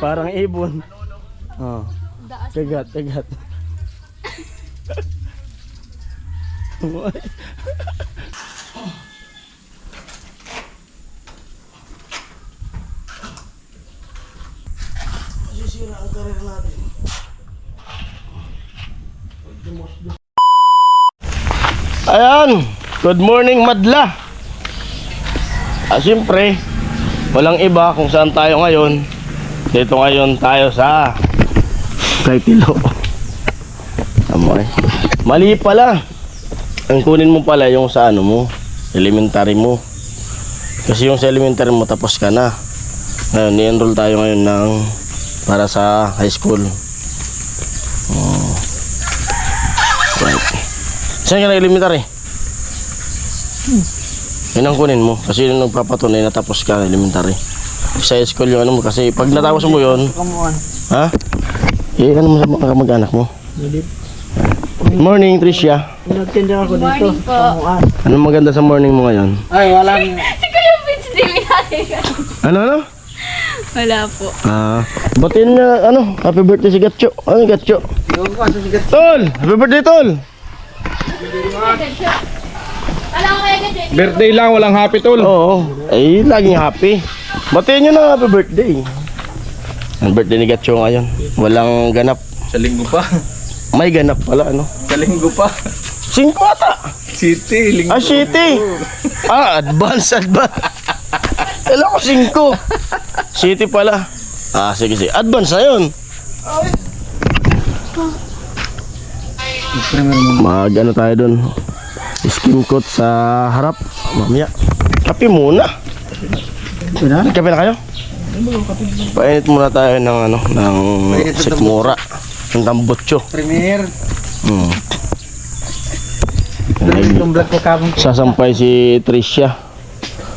Parang ibon. Oh. Kagat, kagat. Sisira ang karir natin. Ayan, good morning madla. Siyempre, walang iba kung saan tayo ngayon. Dito ngayon tayo sa Kaitilo. Amoy. Mali pala. Ang kunin mo pala yung sa ano mo, elementary mo. Kasi yung sa elementary mo tapos ka na. Ngayon, ni-enroll tayo ngayon ng para sa high school. Right. Saan ka na elementary? Yun ang kunin mo. Kasi yung nagpapatunay na tapos ka elementary. Sa high school yung ano mo. Kasi pag natapos mo yun, ha? Ano mo sa mga kamag-anak mo? Good morning, Tricia. Nagtinda ako dito. Morning po. Anong maganda sa morning mo ngayon? Ay, walang... Ikaw yung bitch din Ano? Wala po. Batiin na, happy birthday si Gatcho. Ano Gatcho? Yung ko, sigat. Tol! Happy birthday, Tol! Wala ko kaya ganyan. Birthday lang, walang happy tol. Oo, ay laging happy. Batiin nyo na happy birthday. Ang birthday ni Gatcho ngayon. Walang ganap. Sa linggo pa. May ganap pala, ano? Sa linggo pa. 5 ata! City, linggo. City! Advance. Kala ko 5. City pala. Sige. Advance na yun. Mag-ano tayo dun. Skim coat sa harap. Mamaya. Kape muna. Kape na kayo? Painit muna tayo ng ng sikmura. Ng tambutso. Premier. Itong vlog ko kabong. Sasampay si Tricia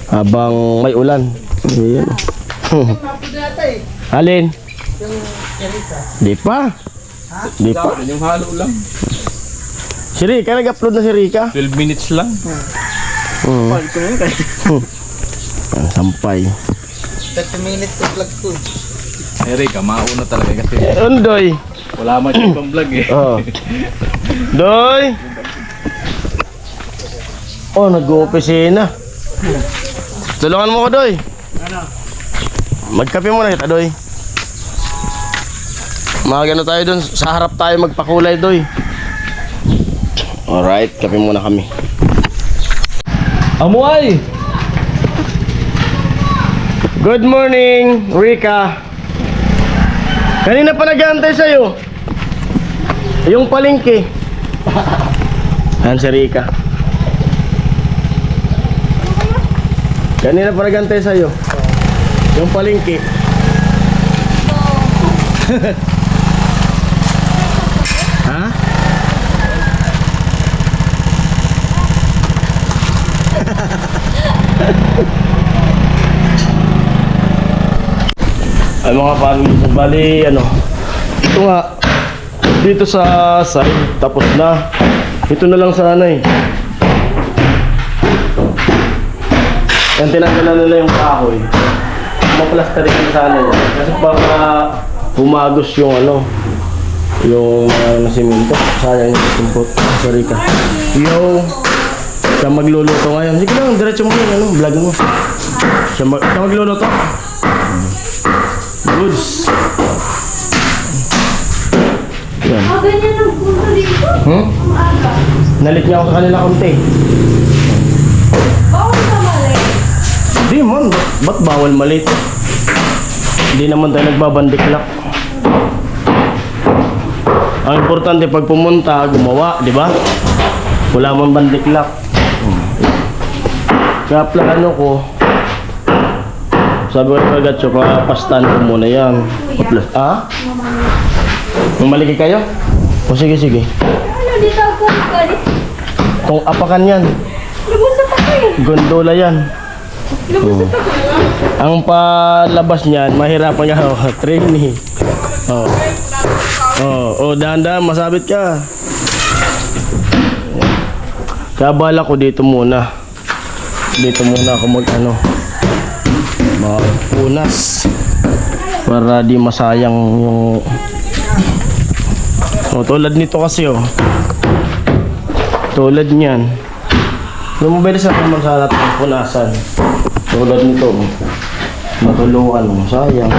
habang may ulan. Ayan. Alin? Di pa. Yung halo lang. Si Rika, nag-upload na si Rika. 12 minutes lang. Sampay. 30 minutes to vlog ko. Erika, mauna talaga kasi Undoy. wala man yung pang vlog eh. Doy. Nag-opisina. Tulungan mo ko, Doy. Magkape muna kita, Doy. Magano tayo dun. Sa harap tayo magpakulay, Doy. Alright, kape muna kami. Amuay! Good morning, Rika. Kanina pa nag-aantay sa'yo. Yung palengke. Ayan si Rika. Kanina pa nag-aantay sa'yo. Yung palengke. Ha? Ay mga pamilya, bali ito nga dito sa side tapos na. Ito na lang sana eh. Yan, tinanggalan nila yung kahoy. Maplasterin na sana yan kasi baka humagos yung yung simento. Sayang yung simpot. Sorry ka. Yo, siya magluluto ngayon. Sige lang, diretso mo yung vlog mo. Siya magluluto. Goods. Yan. Ganyan ang punto dito. Ang aga. Nalit niya ako sa kanila konti. Bawal ka mali. Hindi man, ba't bawal malit? Hindi naman tayo nagbabandiklak. Ang importante pag pumunta, gumawa, di ba? Wala man bandiklak. Kaya plano ko, sabi ko kay Gatcho, pastan ko muna yan. Mamaligi kayo? O sige. Ano dito ako? Kung apakan yan. Lumusot ako eh. Gondola yan. Lumusot ako. Ang palabas niyan, mahirapan nga. Trainee. Dahan-dahan, masabit ka. Kaya bala ko dito muna. Dito muna ako magpunas. para di masayang yung tulad nito kasi tulad niyan yung mabilis na magsalat ng punasan tulad nito matuluan sayang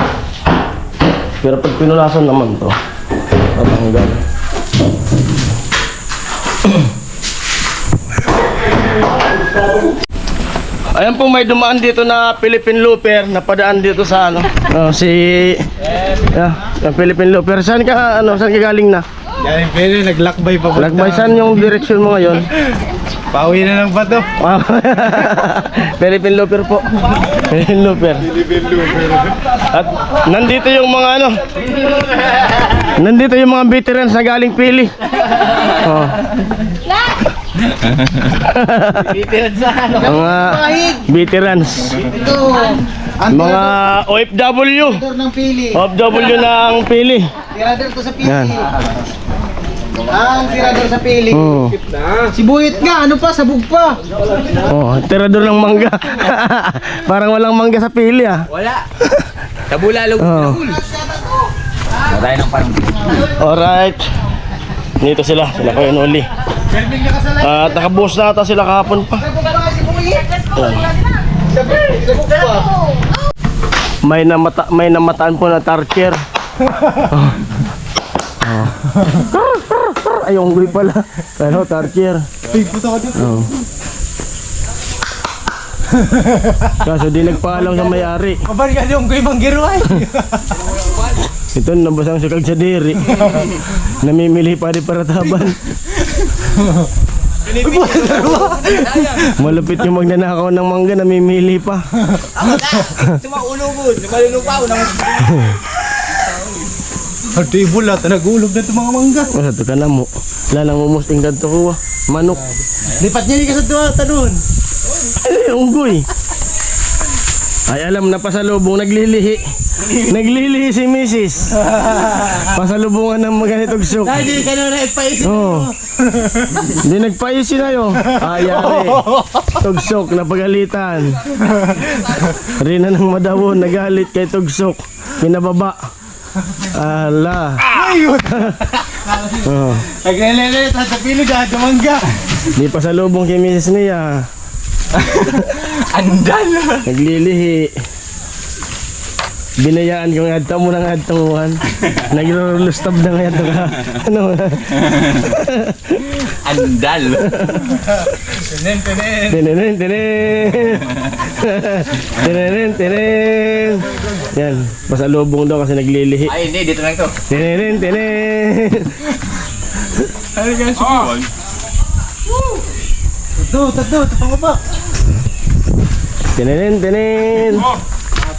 pero pag pinulasan naman to tatanggal. Ayan po, may dumaan dito na Philippine Looper, napadaan dito sa Philippine Looper. Saan ka galing na? Galing pwede, naglakbay pa. Lakbay, saan yung direction mo ngayon? Pauwi na lang ba to? Philippine Looper po. Philippine Looper. At nandito yung mga nandito yung mga veterans na galing Pili. Oh. Mga veterans. Ito, Mga OFW. ng pili. OFW ng Pili. Tirador ko sa pili. Yan. Ang tirador sa pili. Oh. Sibuyit nga, ano pa, sabog pa. Oh, tirador ng mangga. Parang walang mangga sa Pili Wala. Tabula, Oh. Matay ng parang. Alright. Dito sila Kuya Noli. At nakabuhos na ata sila kahapon pa. May namataan po na tarcher. Ay, unggoy pala. Pero tarcher. Oh. Kaso di nagpaalam sa may-ari. Kabar ka yung ko'y manggiruay. Ito nabasang si Kagsadiri. Namimili pa di para taban. Malupit yung magnanakaw ng mangga, namimili pa. Tumaulubod, malulog pa ako. Ito yung bulat, nagulog na itong mga mangga. Masa ito ka na mo. Lalang umusting ka ito kuha. Manok. Lipat niya ni ka sa duwa, tanun. Ay, unggoy. Ay, alam na pasalubong, naglilihi. Naglilihi si Mrs. Pasalubungan ng ganitong sok. Hindi ka na nagpaisip. Oh. Hindi nagpaisi na yun. Ayari. Tugsok, napagalitan. Rina ng madawon, nagalit kay Tugsok. Pinababa. Ala. Ayun. Oh. Naglelelet, sa pilig ha, dumangga. Di pasalubong kay Mrs. niya. Andal. Naglilihi. Binayaan ko nga mo ng adtunguhan. Nagro-roll-stop na nga ito ka. Ano? Andal. Tenen. Tininin, tinin. Tininin, tinin. Yan. Pasalubong daw kasi naglilihi. Ay, hindi. Dito lang ito. Tininin, tinin. Ano ka siya? Tato, pangaba. Tininin, tinin.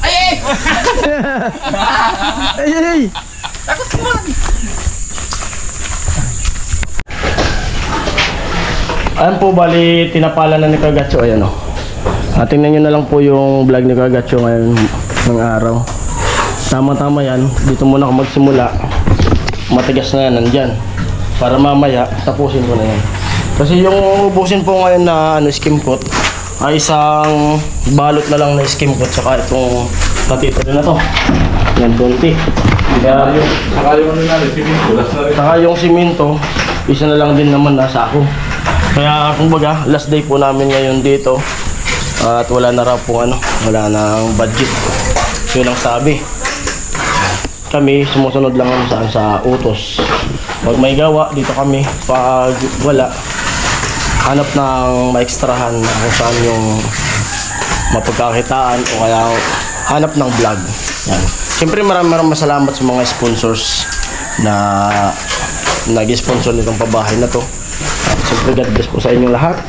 Ay! Ay! Takot naman! Ayan po, bali, tinapala na ni Kagatso. Ayan o. Tingnan nyo na lang po yung vlog ni Kagatso ngayon ng araw. Tama-tama yan. Dito muna ako magsimula. Matigas na yan, nandyan. Para mamaya, tapusin ko na yan. Kasi yung ubusin po ngayon na skim coat ay isang balot na lang na skim coat. Saka itong patito rin na to. Yan, konti. Kaya yung Saka yung ano natin, siminto. Last na rin. saka yung simento, isa na lang din naman nasa ako. Kaya kumbaga, last day po namin ngayon dito. At wala na raw po wala nang budget. Yun ang sabi. Kami sumusunod lang sa utos. Pag may gawa, dito kami. Pag wala, hanap ng maekstrahan kung saan yung mapagkakitaan o kaya hanap ng vlog. Yan. Siyempre maraming salamat sa mga sponsors na nag-sponsor nitong pabahay na to. At siyempre God bless po sa inyong lahat.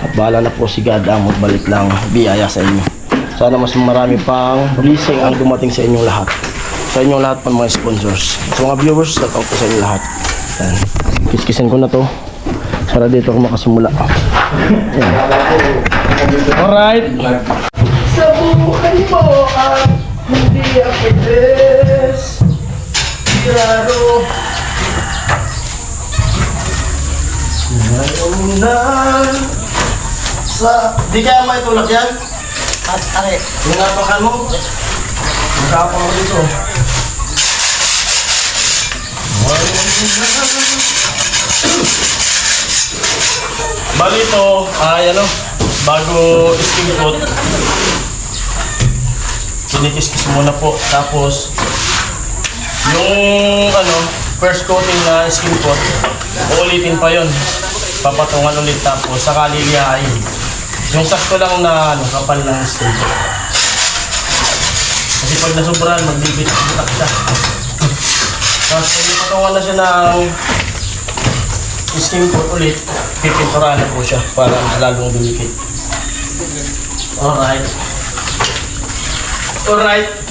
At bahala na po si God ang magbalik lang biyaya sa inyo. Sana mas marami pang blessing ang dumating sa inyong lahat. Sa inyong lahat pa mga sponsors. Sa mga viewers, shout out po sa inyong lahat. Yan. Kiskisin ko na to. Para dito ako makasimula. Yan. Alright. Sa buhay mo at hindi ako des. Piraro. Ngayon na sa... Di kaya may tulak yan? At are. Yung napakan mo? Tapang ako dito. Bali ito, ay ano, bago skin coat, kinikis-kis muna po. Tapos, yung ano, first coating na skin coat, uulitin pa yon. Papatungan ulit tapos saka lilihain. Yung sakto lang na ano, kapal ng skin coat. Kasi pag nasobrahan, magbibit-bitak siya. Tapos pag ipatungan na siya ng skin coat ulit, pipinturahan na po siya para lalong dumikit. Alright. Alright.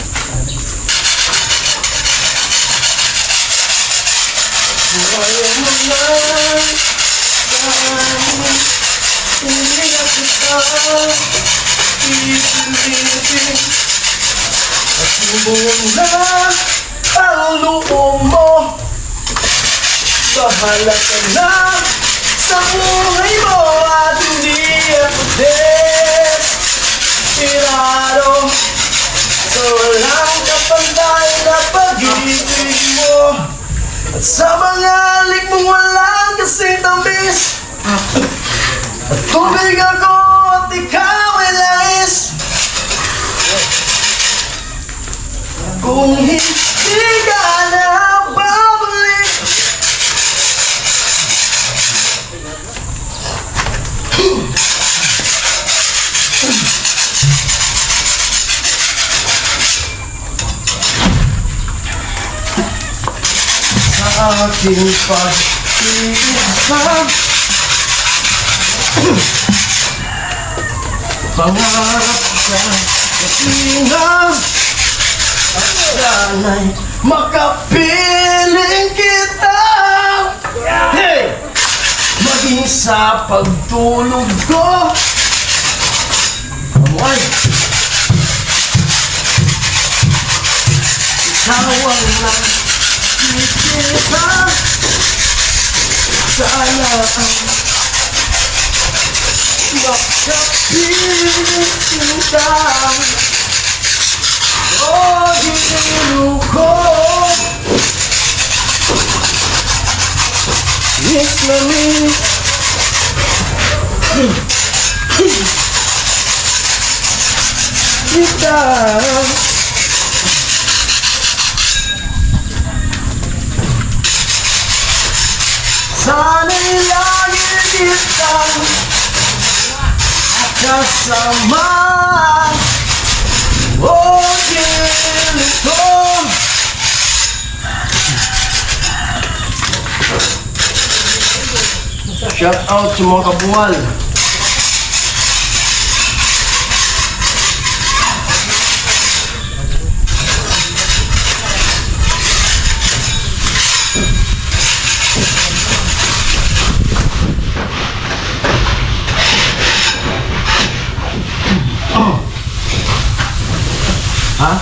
Ang loob mo, bahala ka na sa buhay mo at hindi ako desperado. So walang kapantay na pag-ibig mo, at sa mga alik mong walang kasing tamis. At tubig ako at ikaw ay langis. Kung hindi ka na babalik, sa aking pag-iisip, pangarap ka kasi na sana'y makapiling kita. Hey! Maging sa pagtulog ko, amoy, ikaw ang nakikita. Sana ang makapiling kita. Oh, dito ko, miss na miss. Kita. Sana'y lagi kitang kasama. Oh, dito. Shout out sa mga kabungal. Ha?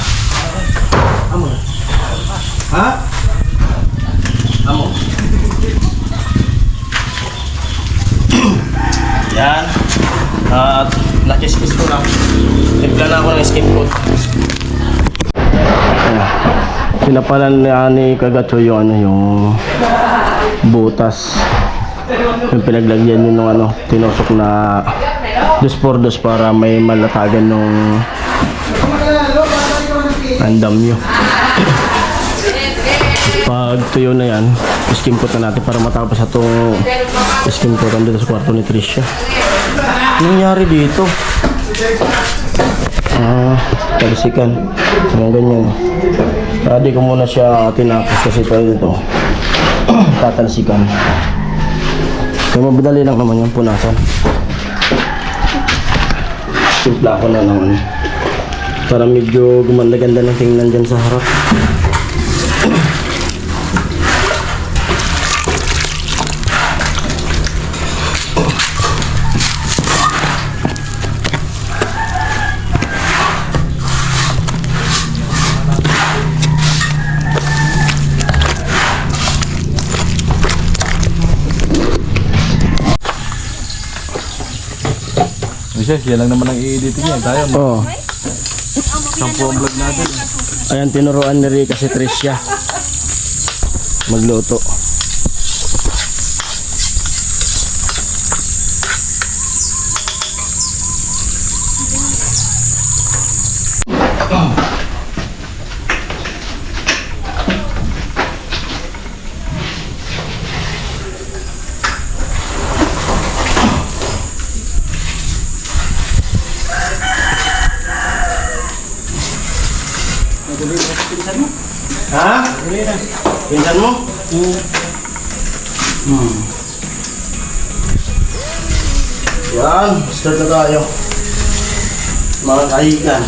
Amo. Ha? Amo. Yan. At nakis-kis ko na. Timpla na ako ng skin coat. Sinapalan ni Kagacho yung ano, yung butas. Yung pinaglagyan yun ng ano, tinusok na 2x2 para may malatagan nung andam nyo. Pag tuyo na yan, skim coat na natin para matapos itong skim coat dito sa kwarto ni Tricia. Ano nangyari dito? Talisikan. Mga ganyan. Di ko muna siya tinapos kasi pwede ito tatalsikan. Kaya mabadali lang naman yung punasan. Simpla ko na naman para medyo gumanda-ganda ng tingnan dyan sa harap. Siya lang naman ang i-editing niya. Tayo, Oh. 10 ang vlog natin. Ayan, tinuruan ni Rica si Tricia magluto. Ha? Pinsan mo? Yan, start na tayo. Mga kahigan.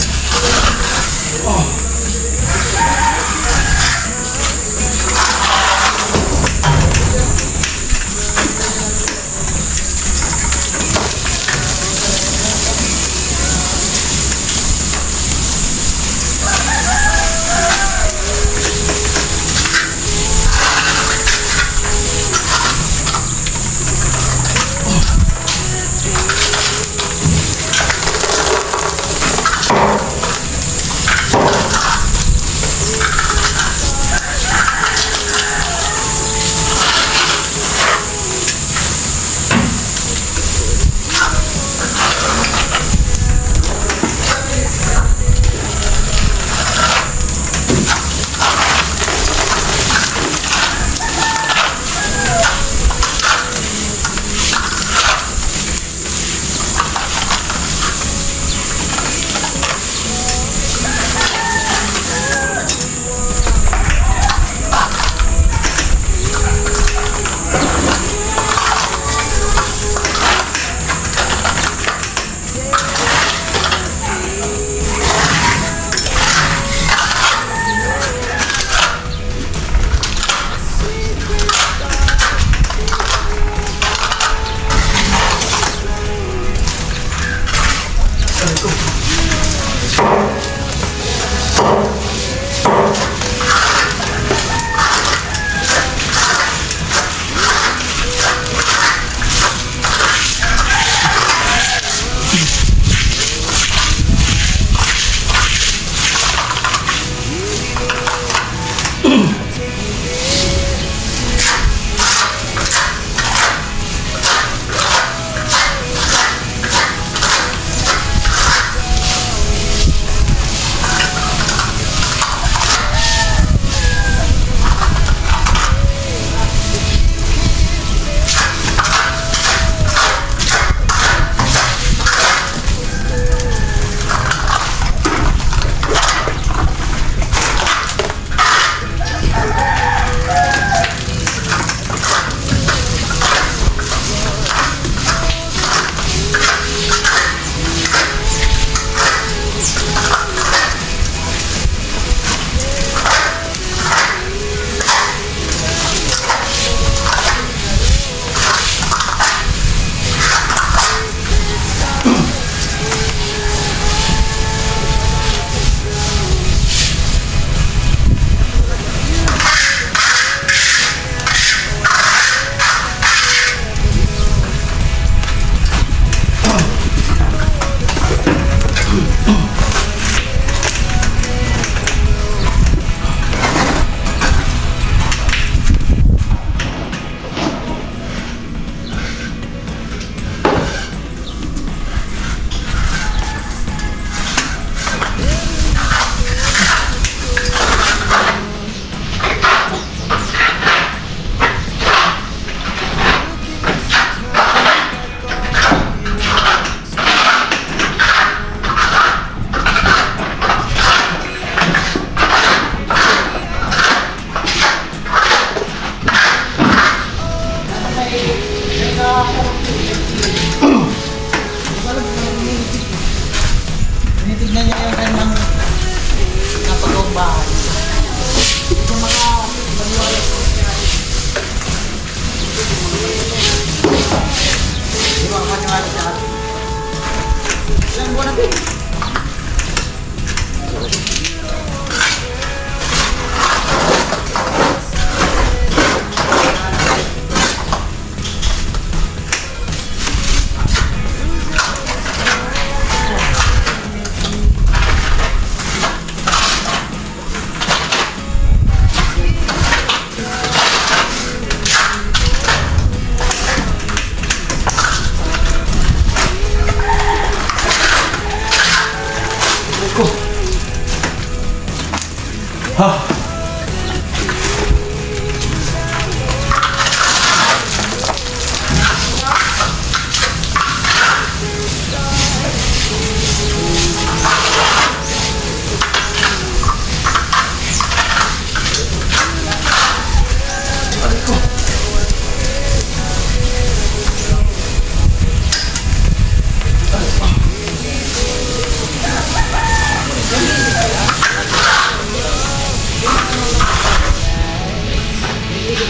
Come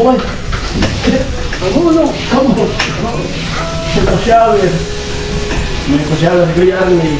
on. Come on. Take a shower. Take a shower, Kuya Arnie.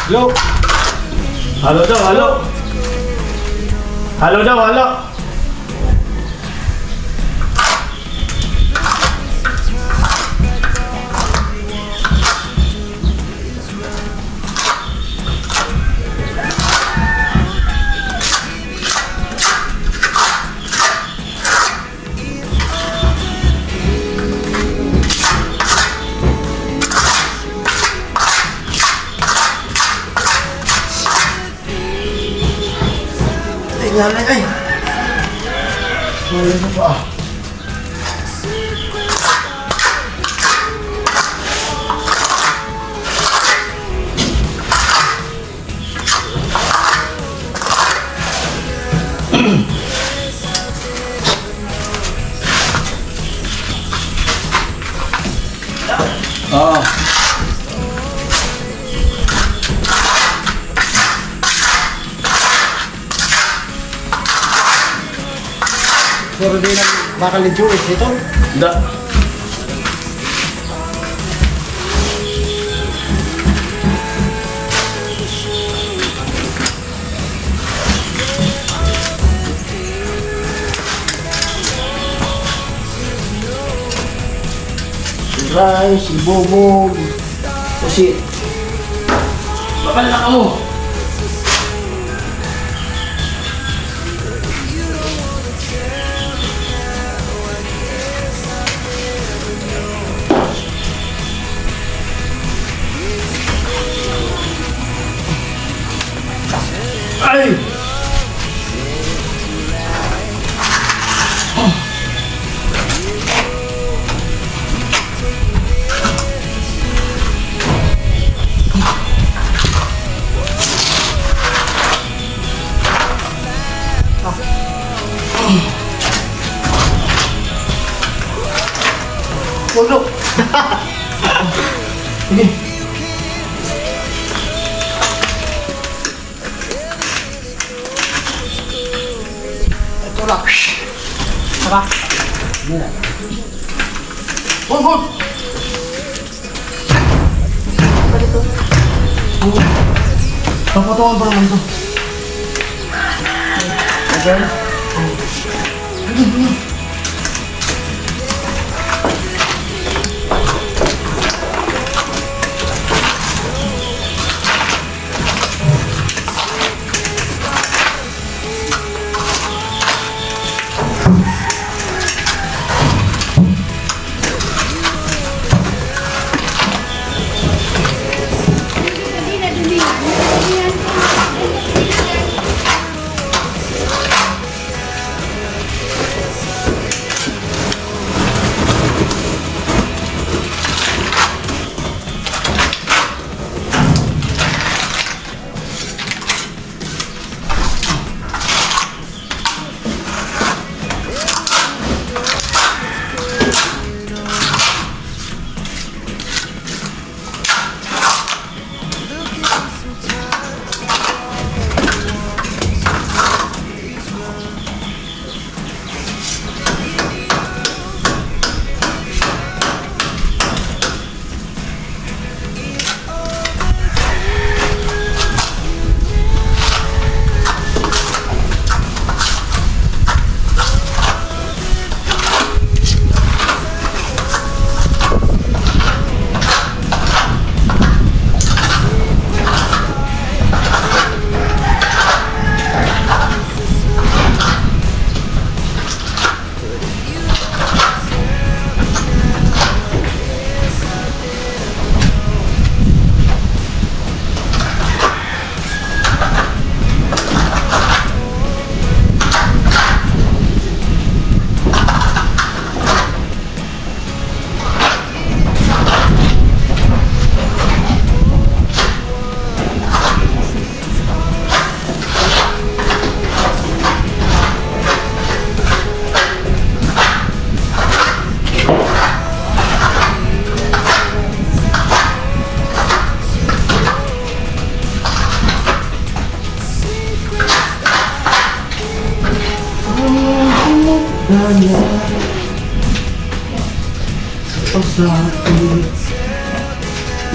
Hello? Halo daw, halo. Halo daw, halo. Nangyari ay. Wala na pa. Oo. Pero di na bakal ni Jewish dito. Da. Rice, si Bobog. Kasi, Bakal na ka mo. Ay! tulog. Sige. Ito lang. Saka. Hul, hul. Papotongan pa naman ito. Okay.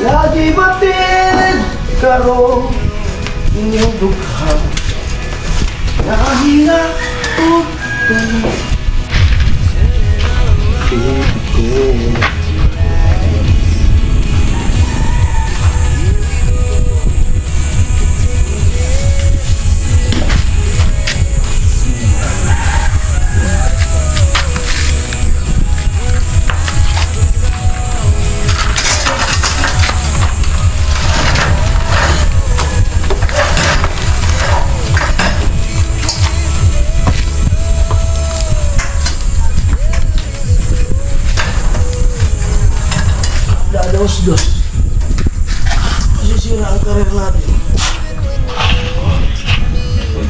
Lagi batid karo inyong dukha. Nakahina o Dos-dos. Masisira ang karir natin.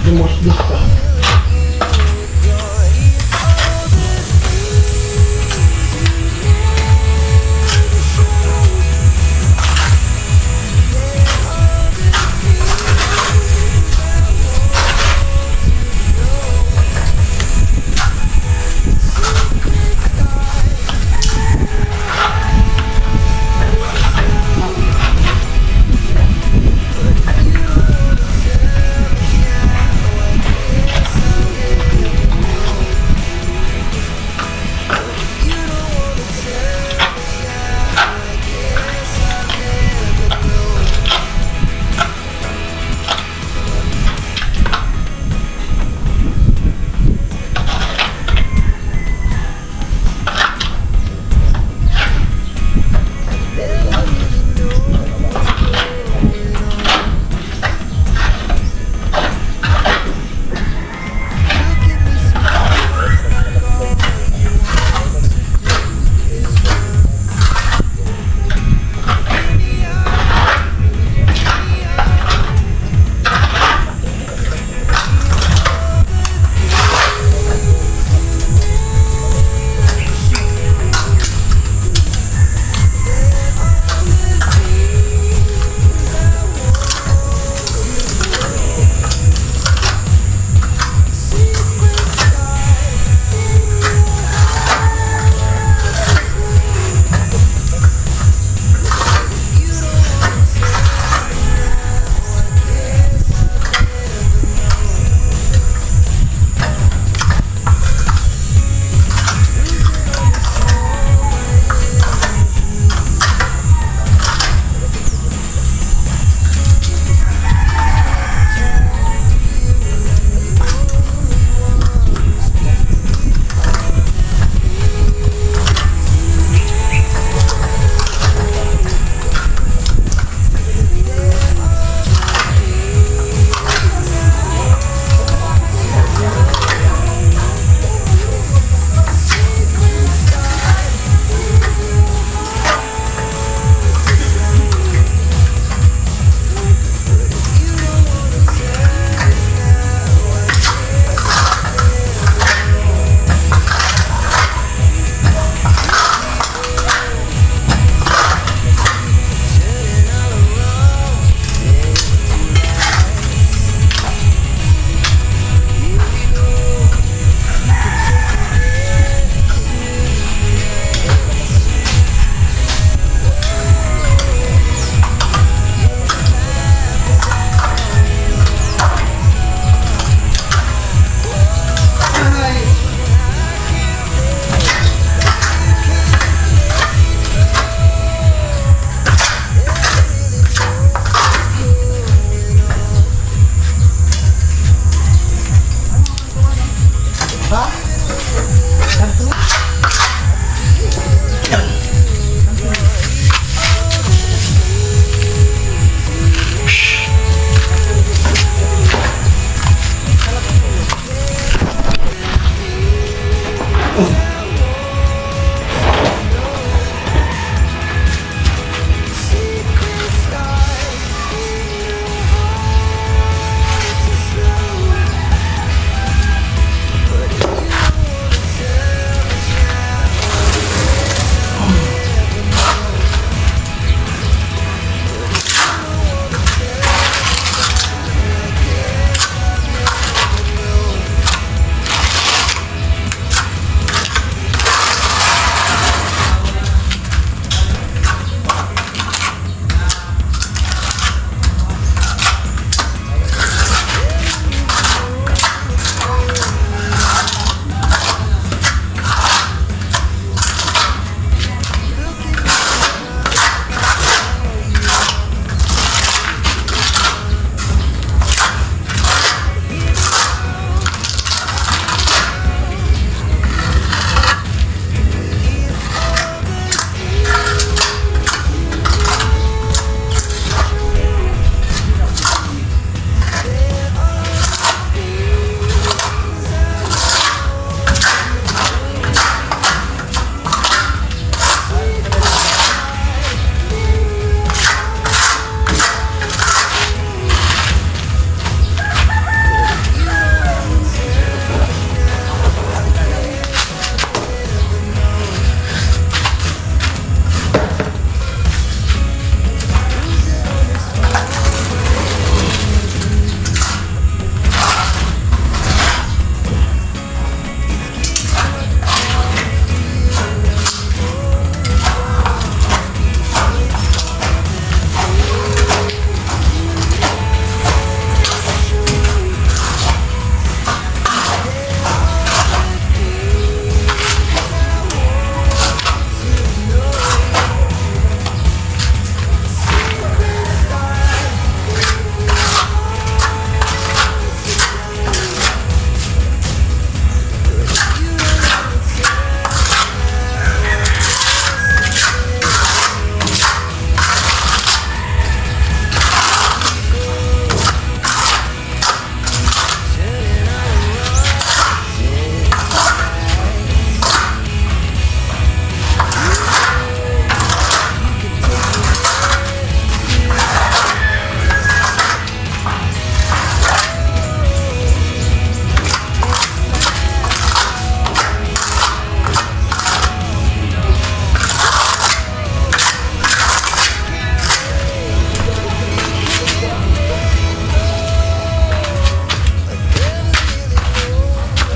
Dumos-dos ka.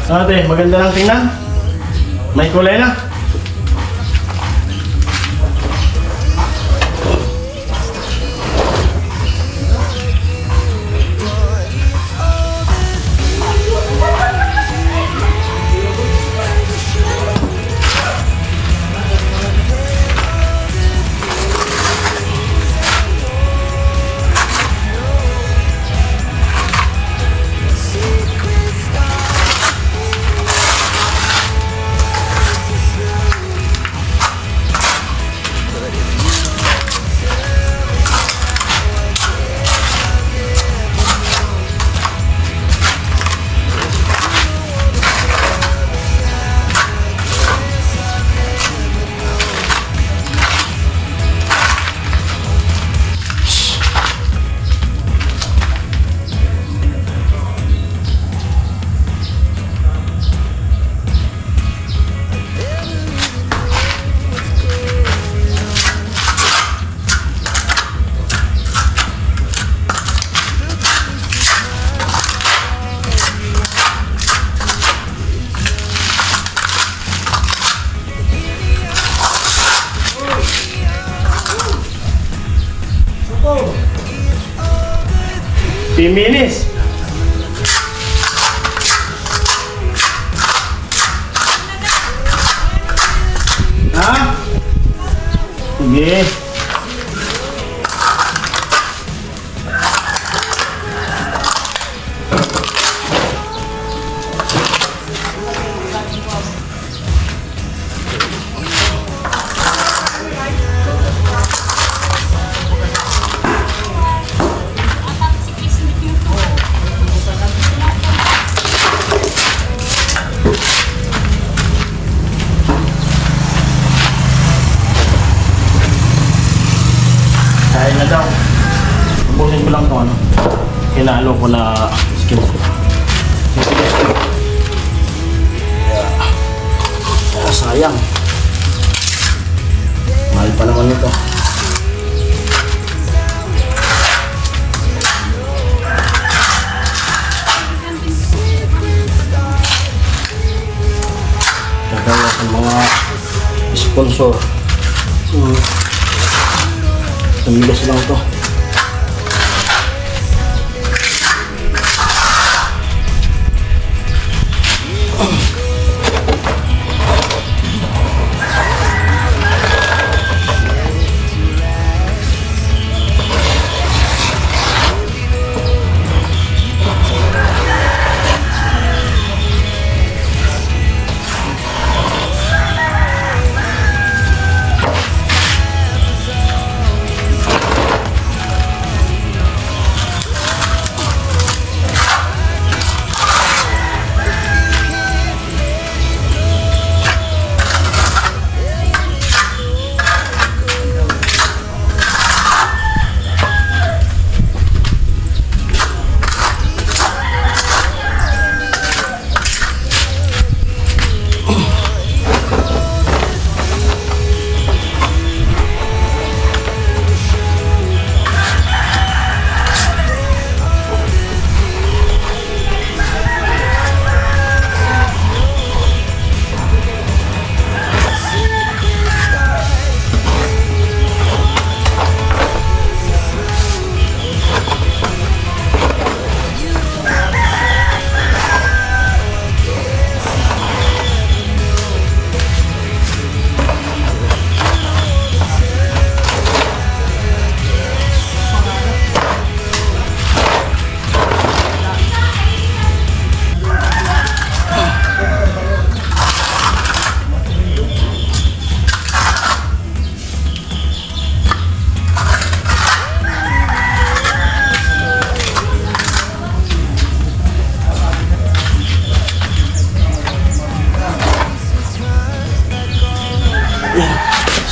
Ate, maganda lang tingnan. May kulay na. Piminis. Ha? Sige. Kaya na daw. Ubusin ko lang ito, ano. Hinalo ko na skin. Kaya sayang. Mahal pa naman ito. Kaya sa mga sponsor. Tumigas lang ito.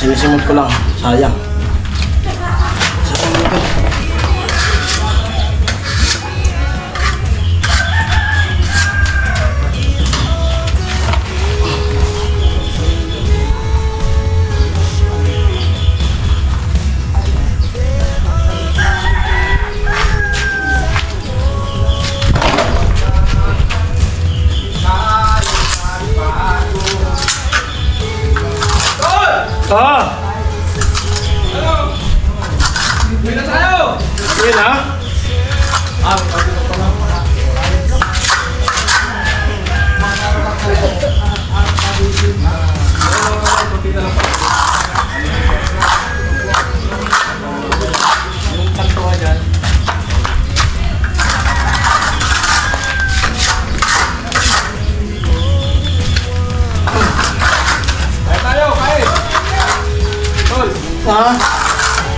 Sinisimot ko lang, sayang. Sayang ito. Ah! Sige na. Ah,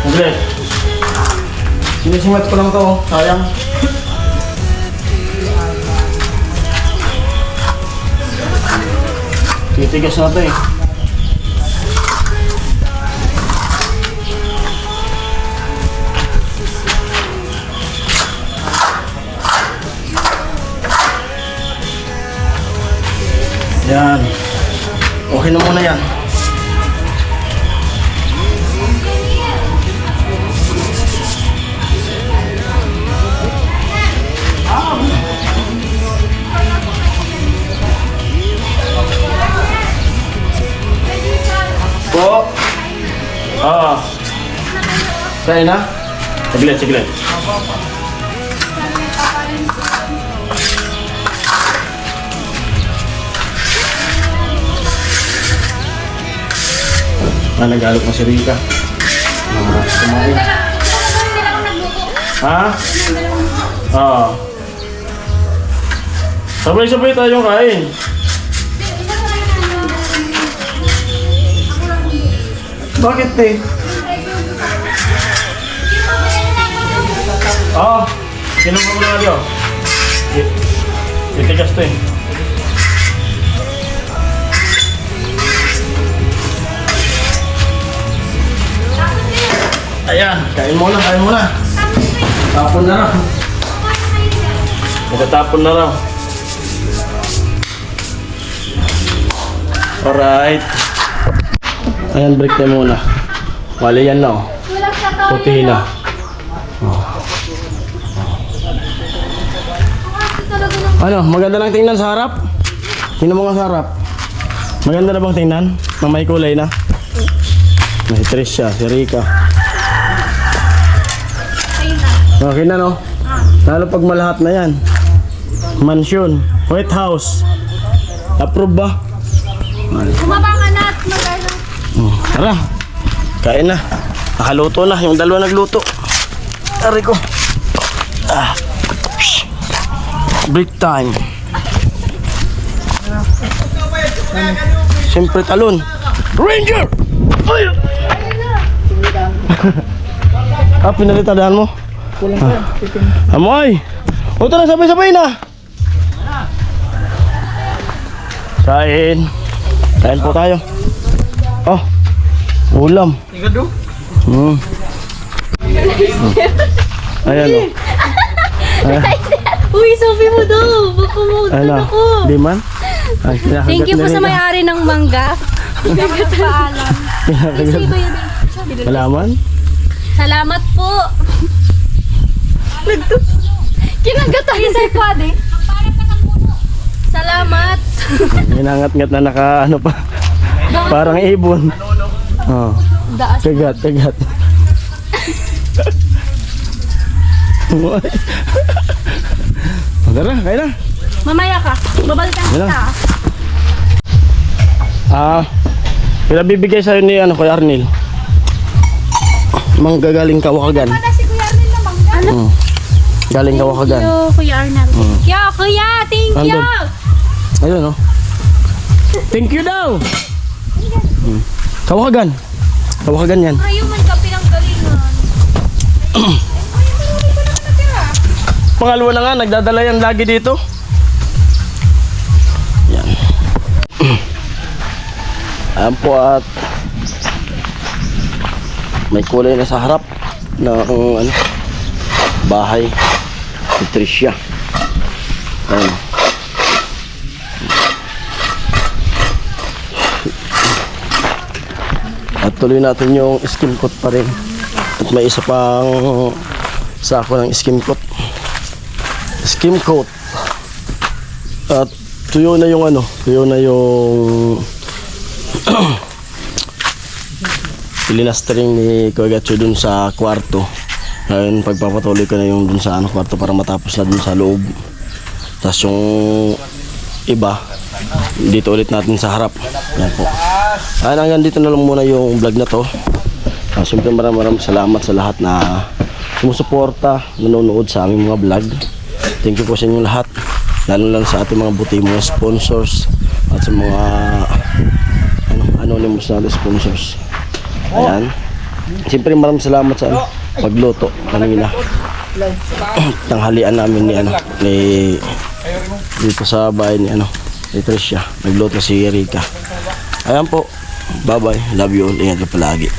Sige. sinisimat ko lang to. Sayang. Titigas na ito eh. Yan. Okay na muna yan. Po. Kaya na? Saglit, saglit. Nagagalok na si Rika. Kumain. Ha? Sabay-sabay tayong kain. Bakit eh? Kinuha mo na lagi oh. Titigas to eh. Ayan, kain muna, kain muna. Tapon na raw. Magtatapon na raw. Alright. Ayan, break na muna. Wala yan na oh. Puti na. Ano, maganda lang tingnan sa harap? Tingnan mo nga sa harap. Maganda na bang tingnan? Na may kulay na? Si Tricia, si Rika. Okay na no? Lalo pag malahat na yan. Mansion, White House. Approve ba? Bumaba ka na at mag-ano. Tara, kain na. Nakaluto na, yung dalawa nagluto. Tari ko. Break time. Siyempre talon. Ranger! Ay! Pinalitadahan mo? Kulang pa. Amoy! O tara, sabay-sabay na! Kain. Kain po tayo. Oh, ulam. Igado. Ayan o. Uy, Sophie mo daw. Baka mo ako. Di man? Ay, Thank you po sa may-ari ng mangga. Paalam. Malaman? Salamat po. Kinagatan ni Sir Pwede. Salamat. Inangat-ngat na naka ano pa. Parang ibon. Oh. Daas. Kagat, kagat. Tara, kaya na. Mamaya ka. Babalikan Wala. kita. Pinabibigay sa'yo ni ano, Kuya Arnil. Manggagaling Kawakagan. Wala si Kuya Arnel na mangga. Ano? Galing Kawakagan. Thank you, Kuya Arnel. Kuya, thank you. Andun. Ayun no. Thank you daw. Kawakagan. Kawakagan yan. Ayaw man ka pinanggalingan. Pangalawa na nga, nagdadala yan lagi dito. Yan. Ayan po at may kulay na sa harap ng ano, bahay ni Tricia. Ayan. At tuloy natin yung skim coat pa rin. At may isa pang sako ng skim coat. Skim coat. At tuyo na yung ano, tuyo na yung Pilinastering ni Kuya Gatcho dun sa kwarto. Ngayon pagpapatuloy ko na yung dun sa kwarto para matapos na dun sa loob. Tapos yung iba dito ulit natin sa harap. Yan po. Hanggang dito na lang muna yung vlog na to. Siyempre maraming salamat sa lahat na sumusuporta, nanonood sa aming mga vlog. Thank you po sa inyo lahat. Lalo lang sa ating mga buti, mga sponsors at sa mga anonymous na sponsors. Ayan. Siyempre maraming salamat sa pagluto kanina. Tanghalian namin ni dito sa bahay ni ni Tricia. Nagluto si Rika. Ayan po. Bye bye. Love you all. Ingat ka palagi.